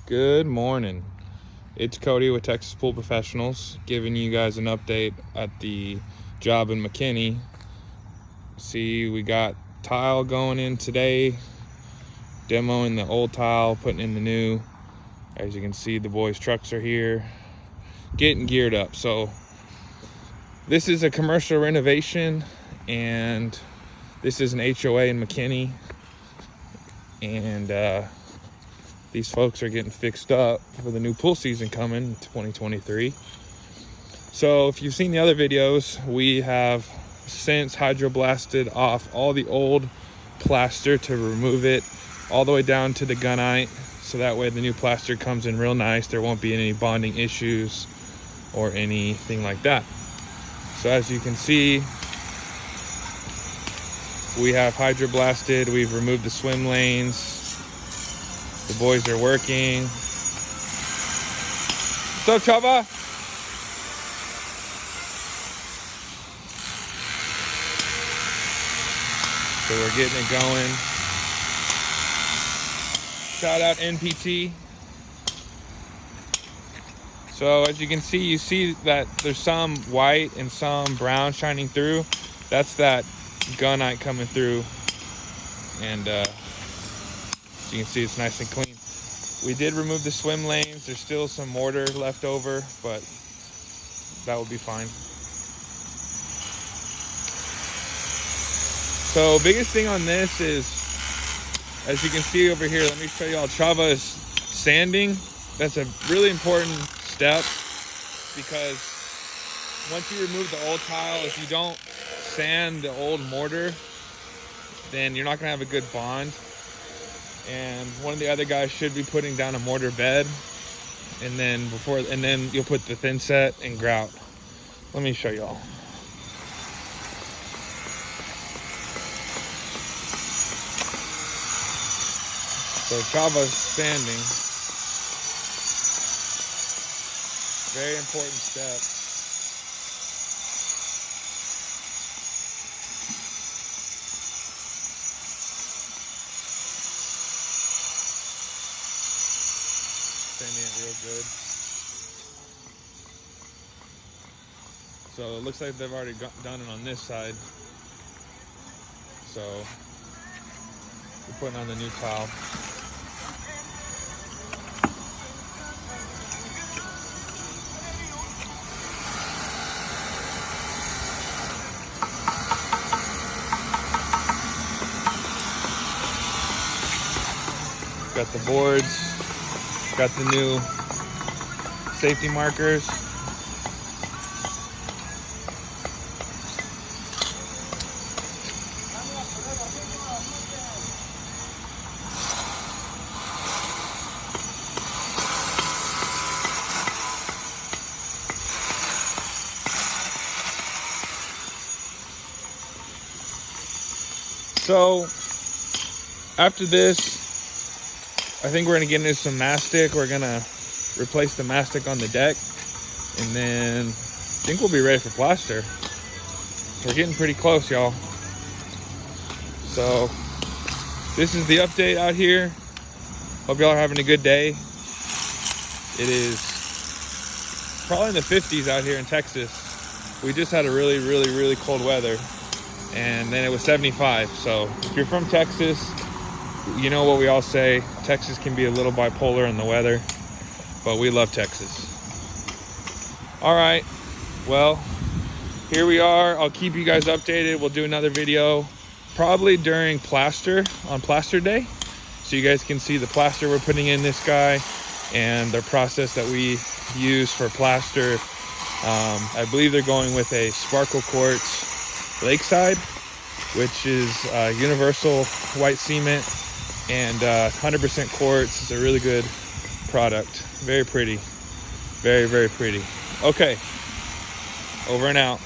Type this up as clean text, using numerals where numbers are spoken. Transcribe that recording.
Good morning. It's Cody with Texas Pool Professionals, giving you guys an update at the job in McKinney. See, we got tile going in today, demoing the old tile, putting in the new. As you can see, the boys' trucks are here, getting geared up. So this is a commercial renovation, and this is an HOA in McKinney, and these folks are getting fixed up for the new pool season coming in 2023. So if you've seen the other videos, we have since hydroblasted off all the old plaster to remove it all the way down to the gunite, so that way the new plaster comes in real nice. There won't be any bonding issues or anything like that. So as you can see, we have hydroblasted, we've removed the swim lanes. The boys are working. What's up, Chava? So we're getting it going. Shout out NPT. So as you can see, you see that there's some white and some brown shining through. That's that gunite coming through. And as you can see, it's nice and clean. We did remove the swim lanes. There's still some mortar left over, but that will be fine. So biggest thing on this is, as you can see over here, let me show you all, Chava is sanding. That's a really important step, because once you remove the old tile, if you don't sand the old mortar, then you're not gonna have a good bond. And one of the other guys should be putting down a mortar bed, and then you'll put the thin set and grout. Let me show y'all. So Chava's sanding. Very important step. Sanding it real good. So it looks like they've already done it on this side. So we're putting on the new tile. Got the boards. Got the new safety markers. So after this, I think we're gonna get into some mastic. We're gonna replace the mastic on the deck, and then I think we'll be ready for plaster. We're getting pretty close, y'all. So this is the update out here. Hope y'all are having a good day. It is probably in the 50s out here in Texas. We just had a really cold weather, and then it was 75. So if you're from Texas, you know what we all say, Texas can be a little bipolar in the weather, but we love Texas. All right, well, here we are. I'll keep you guys updated. We'll do another video probably during plaster, on plaster day, so you guys can see the plaster we're putting in this guy and the process that we use for plaster. I believe they're going with a Sparkle Quartz Lakeside, which is universal white cement and 100% quartz. It's a really good product. Very pretty. Very pretty. Okay, over and out.